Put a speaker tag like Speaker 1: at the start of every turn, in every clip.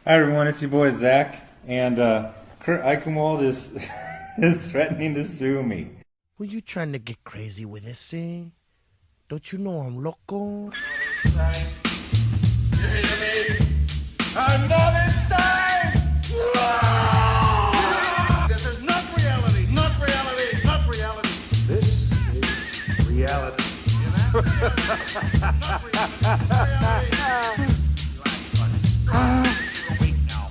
Speaker 1: Hi everyone, it's your boy Zach, and Kurt Eichenwald is is threatening to sue me.
Speaker 2: Were you trying to get crazy with this, eh? Don't you know I'm loco?
Speaker 3: Insane. You hear me? I'm not insane! This is not reality, not reality, not reality. This is reality. You know? Not reality, not reality. Relax, buddy. You're awake now.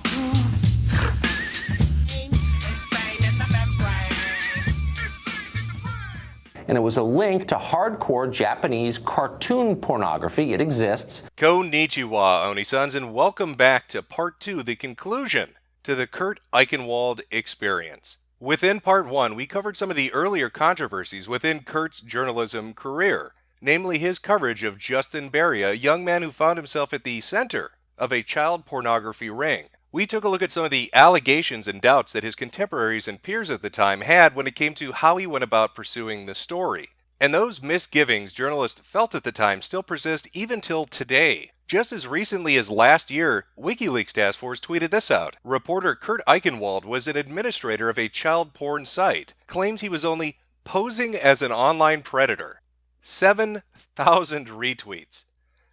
Speaker 4: And it was a link to hardcore Japanese cartoon pornography. It exists.
Speaker 5: Konnichiwa, Oni-sons, and welcome back to Part 2, the conclusion to the Kurt Eichenwald experience. Within Part 1, we covered some of the earlier controversies within Kurt's journalism career, namely his coverage of Justin Berry, a young man who found himself at the center of a child pornography ring. We took a look at some of the allegations and doubts that his contemporaries and peers at the time had when it came to how he went about pursuing the story. And those misgivings journalists felt at the time still persist even till today. Just as recently as last year, WikiLeaks Task Force tweeted this out. Reporter Kurt Eichenwald was an administrator of a child porn site, claims he was only posing as an online predator. 7,000 retweets.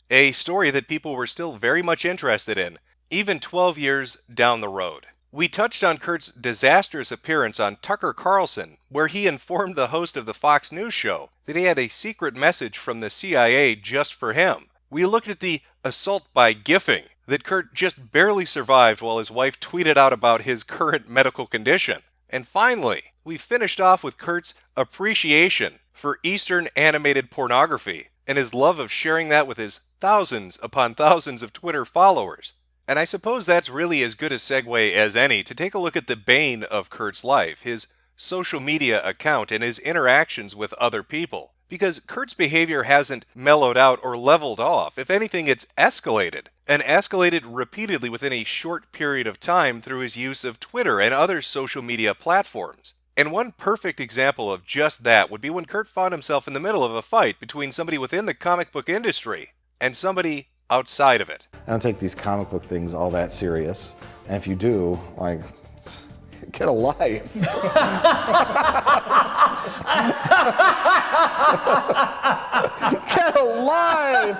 Speaker 5: A story that people were still very much interested in, even 12 years down the road. We touched on Kurt's disastrous appearance on Tucker Carlson, where he informed the host of the Fox News show that he had a secret message from the CIA just for him. We looked at the assault by gifting that Kurt just barely survived while his wife tweeted out about his current medical condition. And finally, we finished off with Kurt's appreciation for Eastern animated pornography and his love of sharing that with his thousands upon thousands of Twitter followers. And I suppose that's really as good a segue as any to take a look at the bane of Kurt's life, his social media account and his interactions with other people. Because Kurt's behavior hasn't mellowed out or leveled off. If anything, it's escalated. And escalated repeatedly within a short period of time through his use of Twitter and other social media platforms. And one perfect example of just that would be when Kurt found himself in the middle of a fight between somebody within the comic book industry and somebody outside of it.
Speaker 6: I don't take these comic book things all that serious. And if you do, like, get a life. Get a life!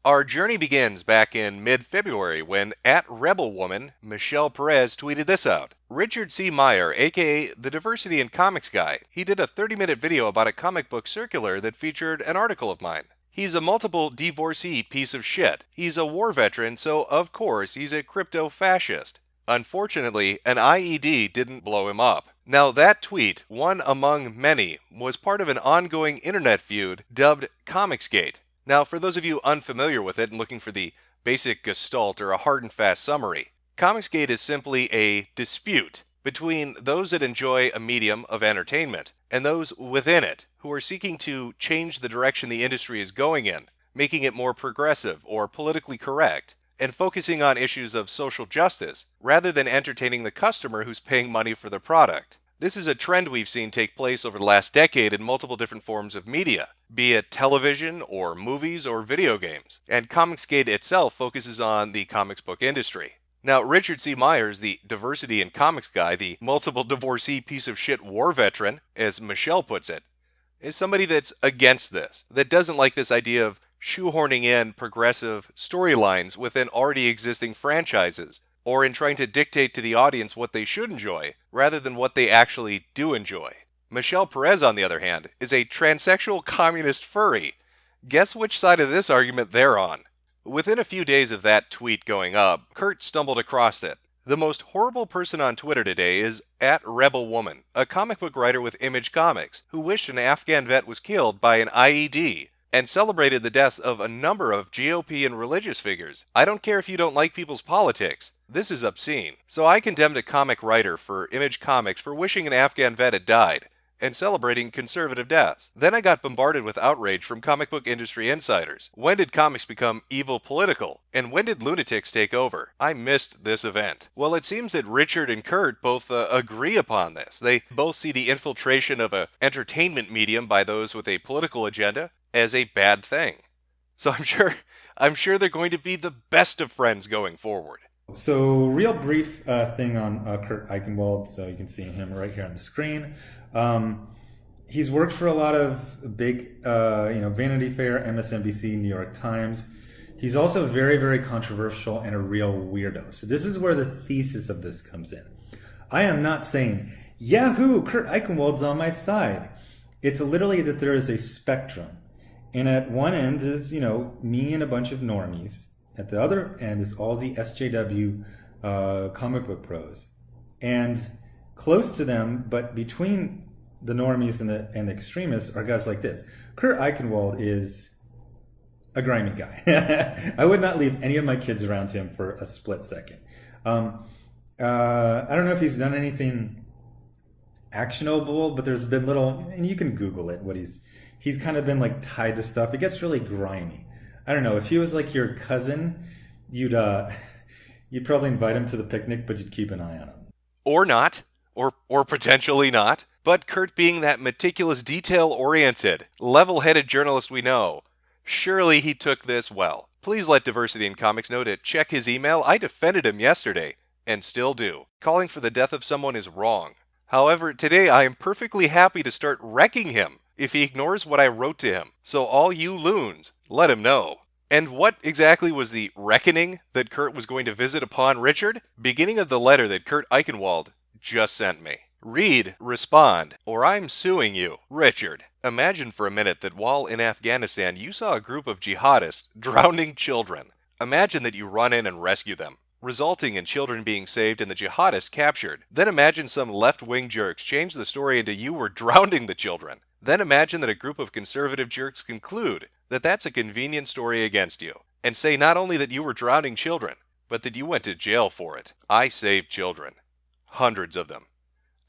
Speaker 5: Our journey begins back in mid-February when @RebelWoman Michelle Perez tweeted this out. Richard C. Meyer, aka the Diversity in Comics Guy, he did a 30-minute video about a comic book circular that featured an article of mine. He's a multiple divorcee piece of shit. He's a war veteran, so of course he's a crypto-fascist. Unfortunately, an IED didn't blow him up. Now that tweet, one among many, was part of an ongoing internet feud dubbed Comicsgate. Now, for those of you unfamiliar with it and looking for the basic gestalt or a hard and fast summary, Comicsgate is simply a dispute between those that enjoy a medium of entertainment and those within it who are seeking to change the direction the industry is going in, making it more progressive or politically correct, and focusing on issues of social justice rather than entertaining the customer who's paying money for the product. This is a trend we've seen take place over the last decade in multiple different forms of media, be it television or movies or video games, and Comicsgate itself focuses on the comics book industry. Now, Richard C. Myers, the diversity in comics guy, the multiple divorcee piece of shit war veteran, as Michelle puts it, is somebody that's against this, that doesn't like this idea of shoehorning in progressive storylines within already existing franchises, or in trying to dictate to the audience what they should enjoy, rather than what they actually do enjoy. Michelle Perez, on the other hand, is a transsexual communist furry. Guess which side of this argument they're on? Within a few days of that tweet going up, Kurt stumbled across it. The most horrible person on Twitter today is @RebelWoman, a comic book writer with Image Comics, who wished an Afghan vet was killed by an IED, and celebrated the deaths of a number of GOP and religious figures. I don't care if you don't like people's politics. This is obscene. So I condemned a comic writer for Image Comics for wishing an Afghan vet had died, and celebrating conservative deaths. Then I got bombarded with outrage from comic book industry insiders. When did comics become evil political? And when did lunatics take over? I missed this event. Well, it seems that Richard and Kurt both agree upon this. They both see the infiltration of an entertainment medium by those with a political agenda as a bad thing. So I'm sure they're going to be the best of friends going forward.
Speaker 1: So, real brief thing on Kurt Eichenwald. So you can see him right here on the screen. He's worked for a lot of big, Vanity Fair, MSNBC, New York Times. He's also very, very controversial and a real weirdo. So this is where the thesis of this comes in. I am not saying, Yahoo, Kurt Eichenwald's on my side. It's literally that there is a spectrum. And at one end is, me and a bunch of normies. At the other end is all the SJW comic book pros. And close to them, but between the normies and the extremists, are guys like this. Kurt Eichenwald is a grimy guy. I would not leave any of my kids around him for a split second. I don't know if he's done anything actionable, but there's been little, and you can Google it, what he's kind of been like tied to stuff. It gets really grimy. I don't know, if he was like your cousin, you'd probably invite him to the picnic, but you'd keep an eye on him.
Speaker 5: Or not, or potentially not. But Kurt, being that meticulous, detail-oriented, level-headed journalist we know, surely he took this well. Please let Diversity in Comics know to check his email. I defended him yesterday, and still do. Calling for the death of someone is wrong. However, today I am perfectly happy to start wrecking him if he ignores what I wrote to him. So all you loons, let him know. And what exactly was the reckoning that Kurt was going to visit upon Richard? Beginning of the letter that Kurt Eichenwald just sent me. Read, respond, or I'm suing you. Richard, imagine for a minute that while in Afghanistan you saw a group of jihadists drowning children. Imagine that you run in and rescue them, resulting in children being saved and the jihadists captured. Then imagine some left-wing jerks change the story into you were drowning the children. Then imagine that a group of conservative jerks conclude that that's a convenient story against you, and say not only that you were drowning children, but that you went to jail for it. I saved children. Hundreds of them.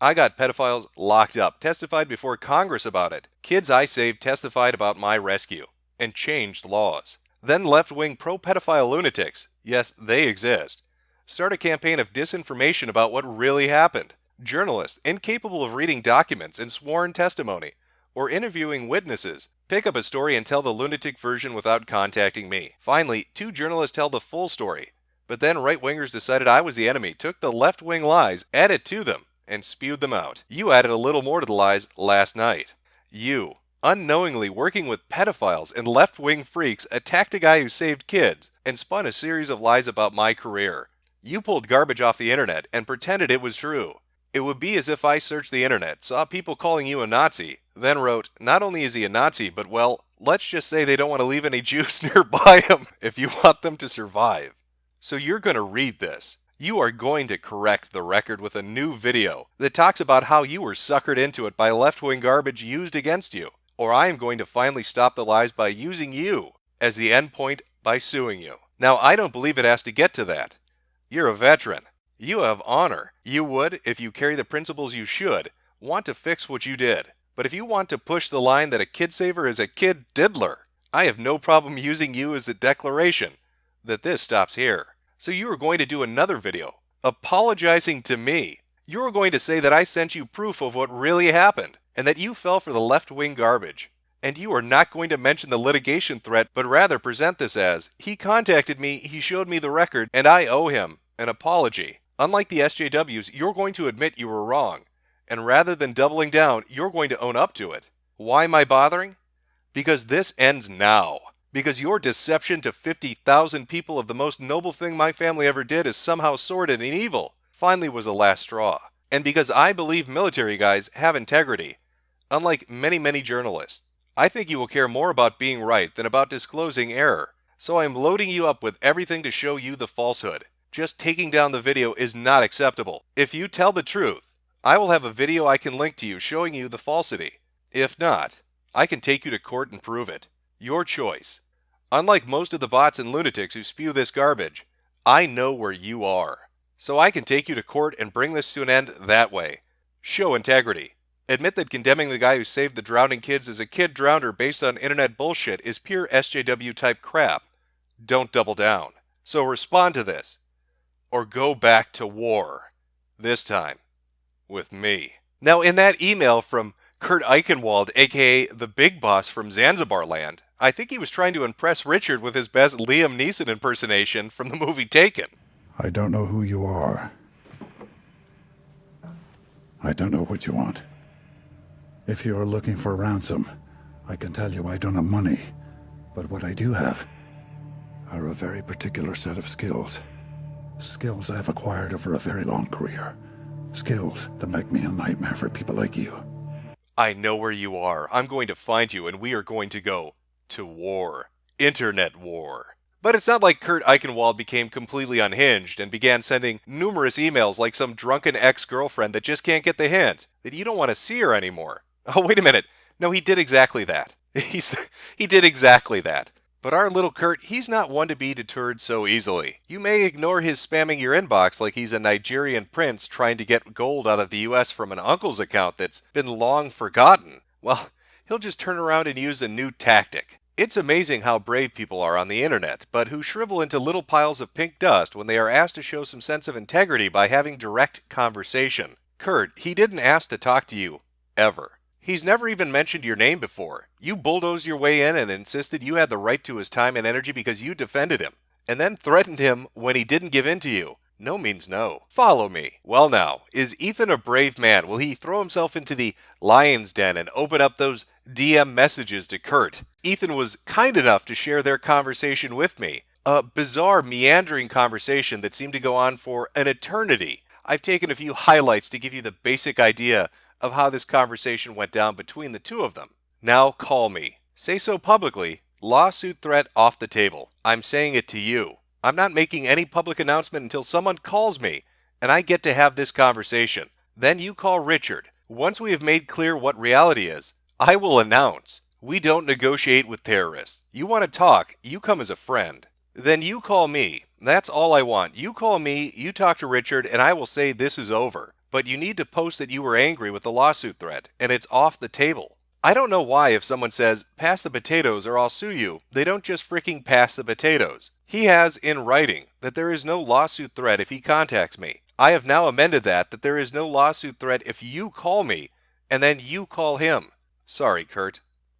Speaker 5: I got pedophiles locked up, testified before Congress about it. Kids I saved testified about my rescue, and changed laws. Then left-wing pro-pedophile lunatics, yes, they exist, start a campaign of disinformation about what really happened. Journalists, incapable of reading documents and sworn testimony, or interviewing witnesses, pick up a story and tell the lunatic version without contacting me. Finally, 2 journalists tell the full story, but then right-wingers decided I was the enemy, took the left-wing lies, added to them, and spewed them out. You added a little more to the lies last night. You, unknowingly working with pedophiles and left-wing freaks, attacked a guy who saved kids, and spun a series of lies about my career. You pulled garbage off the internet and pretended it was true. It would be as if I searched the internet, saw people calling you a Nazi, then wrote, not only is he a Nazi, but well, let's just say they don't want to leave any Jews nearby him if you want them to survive. So you're going to read this. You are going to correct the record with a new video that talks about how you were suckered into it by left-wing garbage used against you. Or I am going to finally stop the lies by using you as the end point by suing you. Now, I don't believe it has to get to that. You're a veteran. You have honor. You would, if you carry the principles you should, want to fix what you did. But if you want to push the line that a kid saver is a kid diddler, I have no problem using you as the declaration that this stops here. So you are going to do another video apologizing to me. You are going to say that I sent you proof of what really happened and that you fell for the left-wing garbage. And you are not going to mention the litigation threat, but rather present this as, he contacted me, he showed me the record, and I owe him an apology. Unlike the SJWs, you're going to admit you were wrong. And rather than doubling down, you're going to own up to it. Why am I bothering? Because this ends now. Because your deception to 50,000 people of the most noble thing my family ever did is somehow sordid and evil finally was the last straw. And because I believe military guys have integrity, unlike many, many journalists, I think you will care more about being right than about disclosing error. So I'm loading you up with everything to show you the falsehood. Just taking down the video is not acceptable. If you tell the truth, I will have a video I can link to you showing you the falsity. If not, I can take you to court and prove it. Your choice. Unlike most of the bots and lunatics who spew this garbage, I know where you are. So I can take you to court and bring this to an end that way. Show integrity. Admit that condemning the guy who saved the drowning kids as a kid drowner based on internet bullshit is pure SJW type crap. Don't double down. So respond to this. Or go back to war. This time, with me. Now in that email from Kurt Eichenwald, aka the big boss from Zanzibar land, I think he was trying to impress Richard with his best Liam Neeson impersonation from the movie Taken.
Speaker 7: I don't know who you are. I don't know what you want. If you are looking for ransom, I can tell you I don't have money. But what I do have are a very particular set of skills. Skills I've acquired over a very long career. Skills that make me a nightmare for people like you.
Speaker 5: I know where you are. I'm going to find you, and we are going to go to war. Internet war. But it's not like Kurt Eichenwald became completely unhinged and began sending numerous emails like some drunken ex-girlfriend that just can't get the hint that you don't want to see her anymore. Oh, wait a minute. No, he did exactly that. He did exactly that. But our little Kurt, he's not one to be deterred so easily. You may ignore his spamming your inbox like he's a Nigerian prince trying to get gold out of the US from an uncle's account that's been long forgotten. Well, he'll just turn around and use a new tactic. It's amazing how brave people are on the internet, but who shrivel into little piles of pink dust when they are asked to show some sense of integrity by having direct conversation. Kurt, he didn't ask to talk to you, ever. He's never even mentioned your name before. You bulldozed your way in and insisted you had the right to his time and energy because you defended him, and then threatened him when he didn't give in to you. No means no. Follow me. Well now, is Ethan a brave man? Will he throw himself into the lion's den and open up those DM messages to Kurt? Ethan was kind enough to share their conversation with me. A bizarre, meandering conversation that seemed to go on for an eternity. I've taken a few highlights to give you the basic idea of how this conversation went down between the two of them. Now call me. Say so publicly. Lawsuit threat off the table. I'm saying it to you. I'm not making any public announcement until someone calls me, and I get to have this conversation. Then you call Richard. Once we have made clear what reality is, I will announce. We don't negotiate with terrorists. You want to talk, you come as a friend. Then you call me. That's all I want. You call me, you talk to Richard, and I will say this is over. But you need to post that you were angry with the lawsuit threat, and it's off the table. I don't know why if someone says, pass the potatoes or I'll sue you, they don't just freaking pass the potatoes. He has in writing that there is no lawsuit threat if he contacts me. I have now amended that there is no lawsuit threat if you call me, and then you call him. Sorry, Kurt.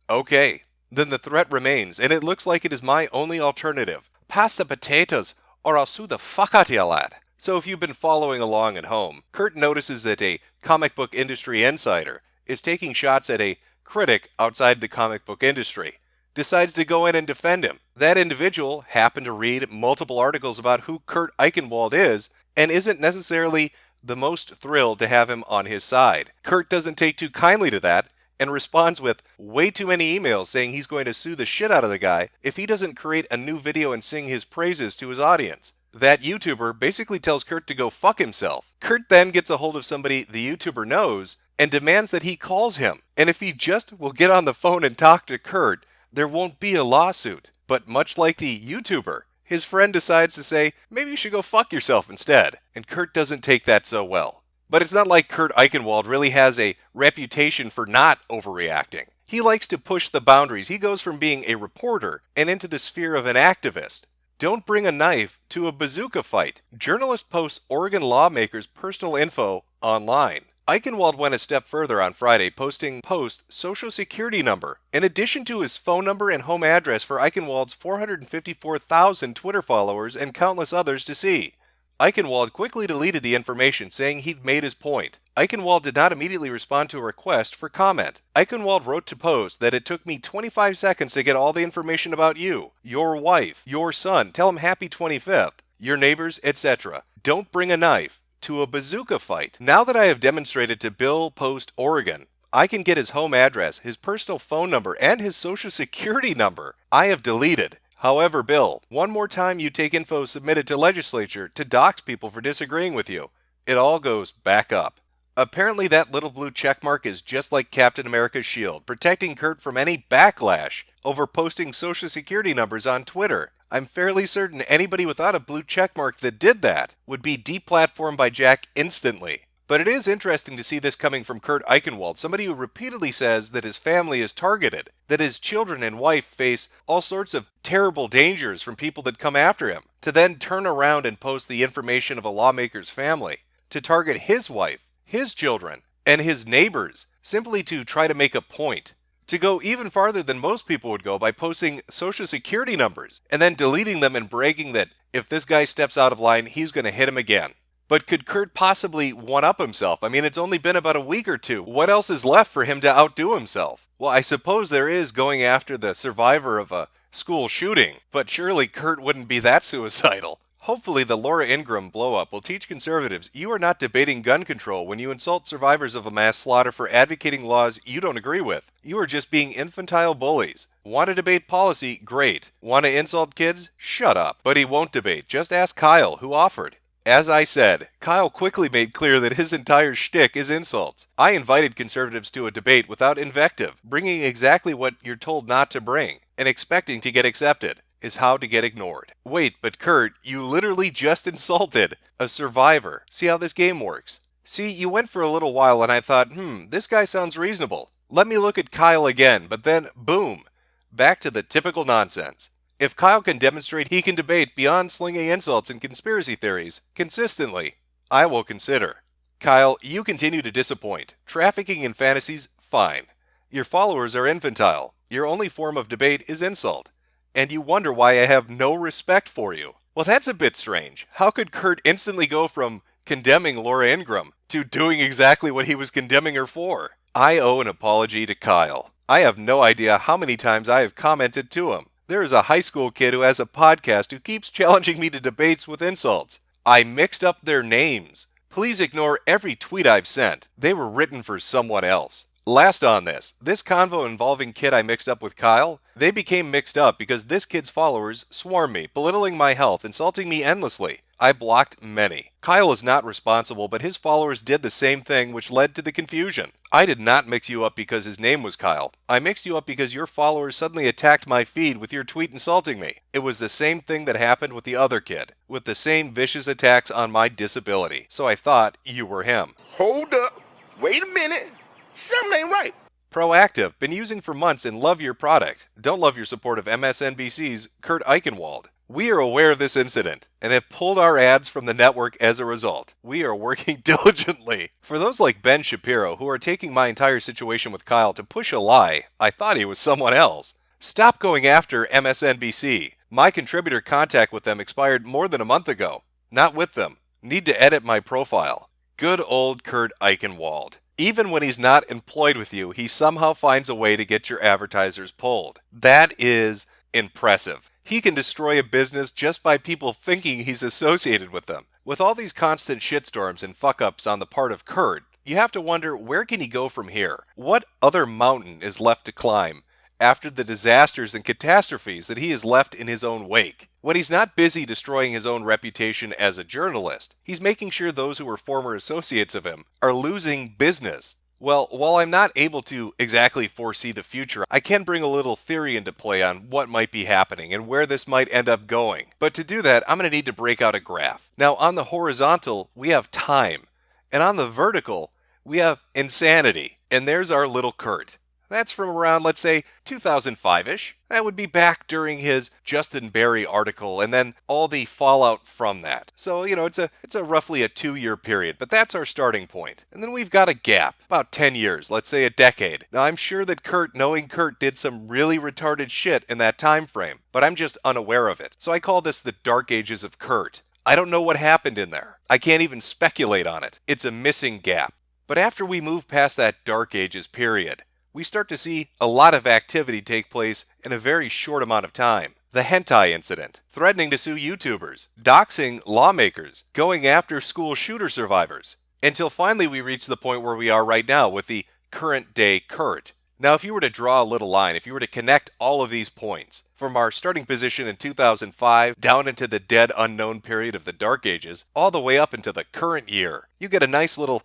Speaker 5: Okay, then the threat remains, and it looks like it is my only alternative. Pass the potatoes or I'll sue the fuck out of you, lad. So if you've been following along at home, Kurt notices that a comic book industry insider is taking shots at a critic outside the comic book industry, decides to go in and defend him. That individual happened to read multiple articles about who Kurt Eichenwald is and isn't necessarily the most thrilled to have him on his side. Kurt doesn't take too kindly to that and responds with way too many emails saying he's going to sue the shit out of the guy if he doesn't create a new video and sing his praises to his audience. That YouTuber basically tells Kurt to go fuck himself. Kurt then gets a hold of somebody the YouTuber knows and demands that he calls him. And if he just will get on the phone and talk to Kurt, there won't be a lawsuit. But much like the YouTuber, his friend decides to say, maybe you should go fuck yourself instead. And Kurt doesn't take that so well. But it's not like Kurt Eichenwald really has a reputation for not overreacting. He likes to push the boundaries. He goes from being a reporter and into the sphere of an activist. Don't bring a knife to a bazooka fight. Journalist posts Oregon lawmakers' personal info online. Eichenwald went a step further on Friday, posting social security number, in addition to his phone number and home address for Eichenwald's 454,000 Twitter followers and countless others to see. Eichenwald quickly deleted the information, saying he'd made his point. Eichenwald did not immediately respond to a request for comment. Eichenwald wrote to Post that it took me 25 seconds to get all the information about you, your wife, your son, tell him happy 25th, your neighbors, etc. Don't bring a knife to a bazooka fight. Now that I have demonstrated to Bill Post Oregon, I can get his home address, his personal phone number, and his social security number. I have deleted. However, Bill, one more time you take info submitted to legislature to dox people for disagreeing with you, it all goes back up. Apparently that little blue checkmark is just like Captain America's shield, protecting Kurt from any backlash over posting social security numbers on Twitter. I'm fairly certain anybody without a blue checkmark that did that would be deplatformed by Jack instantly. But it is interesting to see this coming from Kurt Eichenwald, somebody who repeatedly says that his family is targeted, that his children and wife face all sorts of terrible dangers from people that come after him, to then turn around and post the information of a lawmaker's family, to target his wife, his children, and his neighbors, simply to try to make a point, to go even farther than most people would go by posting social security numbers and then deleting them and bragging that if this guy steps out of line, he's going to hit him again. But could Kurt possibly one-up himself? I mean, it's only been about a week or two. What else is left for him to outdo himself? Well, I suppose there is going after the survivor of a school shooting, but surely Kurt wouldn't be that suicidal. Hopefully the Laura Ingraham blow-up will teach conservatives you are not debating gun control when you insult survivors of a mass slaughter for advocating laws you don't agree with. You are just being infantile bullies. Want to debate policy? Great. Want to insult kids? Shut up. But he won't debate. Just ask Kyle, who offered. As I said, Kyle quickly made clear that his entire shtick is insults. I invited conservatives to a debate without invective, bringing exactly what you're told not to bring, and expecting to get accepted is how to get ignored. Wait, but Kurt, you literally just insulted a survivor. See how this game works? See, you went for a little while and I thought, this guy sounds reasonable. Let me look at Kyle again, but then, boom, back to the typical nonsense. If Kyle can demonstrate he can debate beyond slinging insults and conspiracy theories consistently, I will consider. Kyle, you continue to disappoint. Trafficking in fantasies, fine. Your followers are infantile. Your only form of debate is insult. And you wonder why I have no respect for you. Well, that's a bit strange. How could Kurt instantly go from condemning Laura Ingraham to doing exactly what he was condemning her for? I owe an apology to Kyle. I have no idea how many times I have commented to him. There is a high school kid who has a podcast who keeps challenging me to debates with insults. I mixed up their names. Please ignore every tweet I've sent. They were written for someone else. Last on this convo involving kid I mixed up with Kyle, they became mixed up because this kid's followers swarmed me, belittling my health, insulting me endlessly. I blocked many. Kyle is not responsible, but his followers did the same thing, which led to the confusion. I did not mix you up because his name was Kyle. I mixed you up because your followers suddenly attacked my feed with your tweet insulting me. It was the same thing that happened with the other kid, with the same vicious attacks on my disability. So I thought you were him.
Speaker 3: Hold up. Wait a minute. Something ain't right.
Speaker 5: Proactive, been using for months and love your product. Don't love your support of MSNBC's Kurt Eichenwald. We are aware of this incident and have pulled our ads from the network as a result. We are working diligently. For those like Ben Shapiro who are taking my entire situation with Kyle to push a lie, I thought he was someone else. Stop going after MSNBC. My contributor contact with them expired more than a month ago. Not with them. Need to edit my profile. Good old Kurt Eichenwald. Even when he's not employed with you, he somehow finds a way to get your advertisers pulled. That is impressive. He can destroy a business just by people thinking he's associated with them. With all these constant shitstorms and fuck-ups on the part of Kurt, you have to wonder, where can he go from here? What other mountain is left to climb after the disasters and catastrophes that he has left in his own wake? When he's not busy destroying his own reputation as a journalist, he's making sure those who were former associates of him are losing business. Well, while I'm not able to exactly foresee the future, I can bring a little theory into play on what might be happening and where this might end up going. But to do that, I'm going to need to break out a graph. Now, on the horizontal, we have time. And on the vertical, we have insanity. And there's our little Kurt. That's from around, let's say, 2005-ish. That would be back during his Justin Berry article and then all the fallout from that. So, it's a roughly a 2-year period, but that's our starting point. And then we've got a gap, about 10 years, let's say a decade. Now, I'm sure that knowing Kurt did some really retarded shit in that time frame, but I'm just unaware of it. So I call this the dark ages of Kurt. I don't know what happened in there. I can't even speculate on it. It's a missing gap. But after we move past that dark ages period, we start to see a lot of activity take place in a very short amount of time. The hentai incident, threatening to sue YouTubers, doxing lawmakers, going after school shooter survivors, until finally we reach the point where we are right now with the current day Kurt. Now, if you were to draw a little line, if you were to connect all of these points, from our starting position in 2005 down into the dead unknown period of the Dark Ages, all the way up into the current year, you get a nice little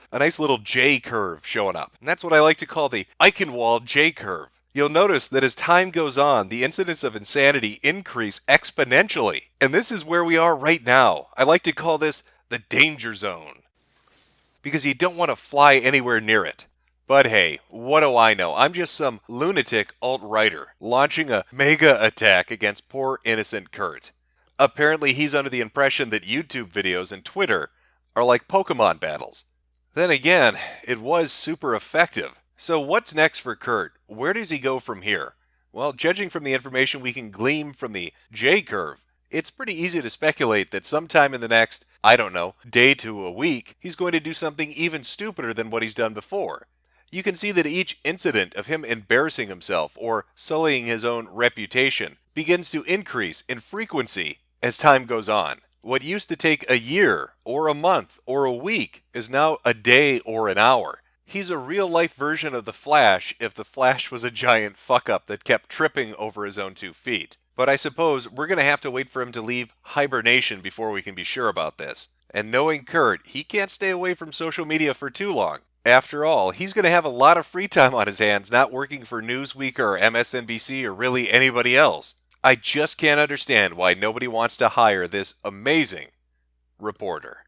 Speaker 5: J curve showing up. And that's what I like to call the Eichenwald J curve. You'll notice that as time goes on, the incidence of insanity increase exponentially. And this is where we are right now. I like to call this the danger zone, because you don't want to fly anywhere near it. But hey, what do I know? I'm just some lunatic alt-writer launching a mega attack against poor innocent Kurt. Apparently he's under the impression that YouTube videos and Twitter are like Pokemon battles. Then again, it was super effective. So what's next for Kurt? Where does he go from here? Well, judging from the information we can glean from the J-curve, it's pretty easy to speculate that sometime in the next, I don't know, day to a week, he's going to do something even stupider than what he's done before. You can see that each incident of him embarrassing himself or sullying his own reputation begins to increase in frequency as time goes on. What used to take a year or a month or a week is now a day or an hour. He's a real-life version of the Flash if the Flash was a giant fuck-up that kept tripping over his own 2 feet. But I suppose we're going to have to wait for him to leave hibernation before we can be sure about this. And knowing Kurt, he can't stay away from social media for too long. After all, he's going to have a lot of free time on his hands not working for Newsweek or MSNBC or really anybody else. I just can't understand why nobody wants to hire this amazing reporter.